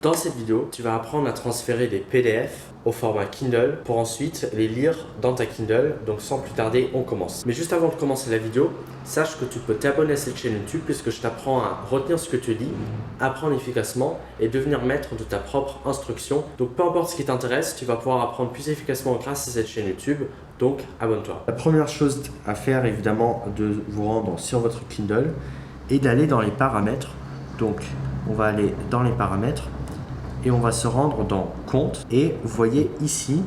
Dans cette vidéo, tu vas apprendre à transférer des PDF au format Kindle pour ensuite les lire dans ta Kindle. Donc sans plus tarder, on commence. Mais juste avant de commencer la vidéo, sache que tu peux t'abonner à cette chaîne YouTube puisque je t'apprends à retenir ce que tu lis, apprendre efficacement et devenir maître de ta propre instruction. Donc peu importe ce qui t'intéresse, tu vas pouvoir apprendre plus efficacement grâce à cette chaîne YouTube. Donc abonne-toi. La première chose à faire, évidemment, de vous rendre sur votre Kindle et d'aller dans les paramètres. Donc on va aller dans les paramètres. Et on va se rendre dans Compte. Et vous voyez ici,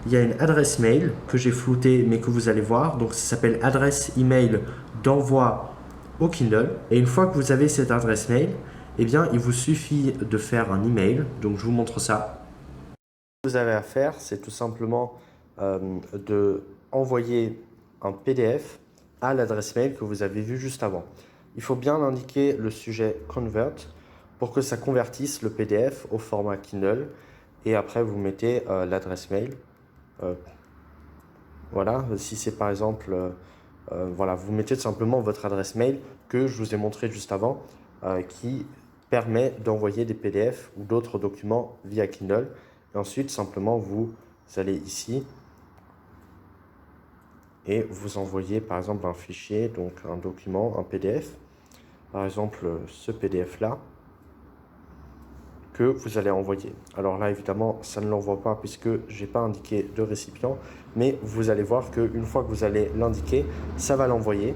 il y a une adresse mail que j'ai floutée mais que vous allez voir. Donc ça s'appelle adresse email d'envoi au Kindle. Et une fois que vous avez cette adresse mail, eh bien il vous suffit de faire un email. Donc je vous montre ça. Ce que vous avez à faire, c'est tout simplement de envoyer un PDF à l'adresse mail que vous avez vue juste avant. Il faut bien indiquer le sujet Convert pour que ça convertisse le PDF au format Kindle. Et après, vous mettez l'adresse mail. Voilà, si c'est par exemple, voilà, vous mettez tout simplement votre adresse mail que je vous ai montré juste avant, qui permet d'envoyer des PDF ou d'autres documents via Kindle. Et ensuite, simplement, vous allez ici et vous envoyez par exemple un fichier, donc un document, un PDF. Par exemple, ce PDF-là, que vous allez envoyer. Alors là, évidemment, ça ne l'envoie pas puisque je n'ai pas indiqué de récipient, mais vous allez voir qu'une fois que vous allez l'indiquer, ça va l'envoyer.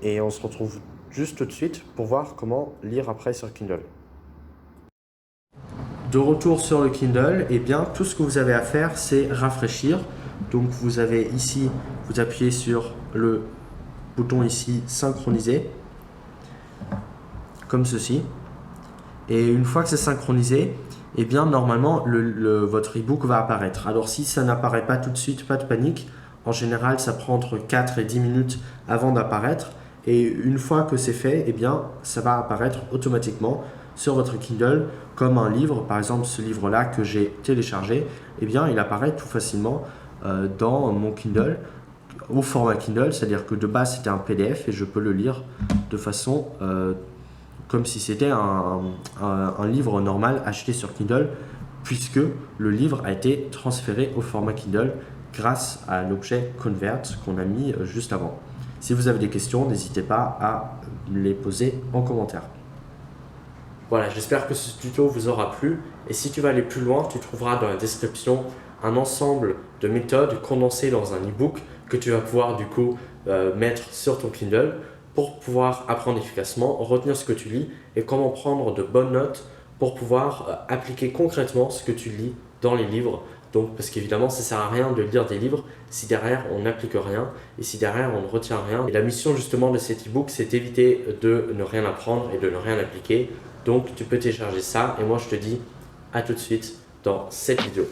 Et on se retrouve juste tout de suite pour voir comment lire après sur Kindle. De retour sur le Kindle, eh bien, tout ce que vous avez à faire, c'est rafraîchir. Donc vous avez ici, vous appuyez sur le bouton ici, synchroniser, comme ceci. Et une fois que c'est synchronisé, eh bien normalement votre e-book va apparaître. Alors si ça n'apparaît pas tout de suite, pas de panique. En général, ça prend entre 4 et 10 minutes avant d'apparaître. Et une fois que c'est fait, eh bien ça va apparaître automatiquement sur votre Kindle comme un livre. Par exemple, ce livre-là que j'ai téléchargé, eh bien il apparaît tout facilement dans mon Kindle au format Kindle. C'est-à-dire que de base, c'était un PDF et je peux le lire de façon comme si c'était un livre normal acheté sur Kindle, puisque le livre a été transféré au format Kindle grâce à l'objet Convert qu'on a mis juste avant. Si vous avez des questions, n'hésitez pas à les poser en commentaire. Voilà, j'espère que ce tuto vous aura plu. Et si tu veux aller plus loin, tu trouveras dans la description un ensemble de méthodes condensées dans un e-book que tu vas pouvoir du coup mettre sur ton Kindle pour pouvoir apprendre efficacement, retenir ce que tu lis et comment prendre de bonnes notes pour pouvoir appliquer concrètement ce que tu lis dans les livres. Donc, parce qu'évidemment, ça ne sert à rien de lire des livres si derrière on n'applique rien et si derrière on ne retient rien. Et la mission justement de cet e-book, c'est d'éviter de ne rien apprendre et de ne rien appliquer. Donc, tu peux télécharger ça et moi je te dis à tout de suite dans cette vidéo.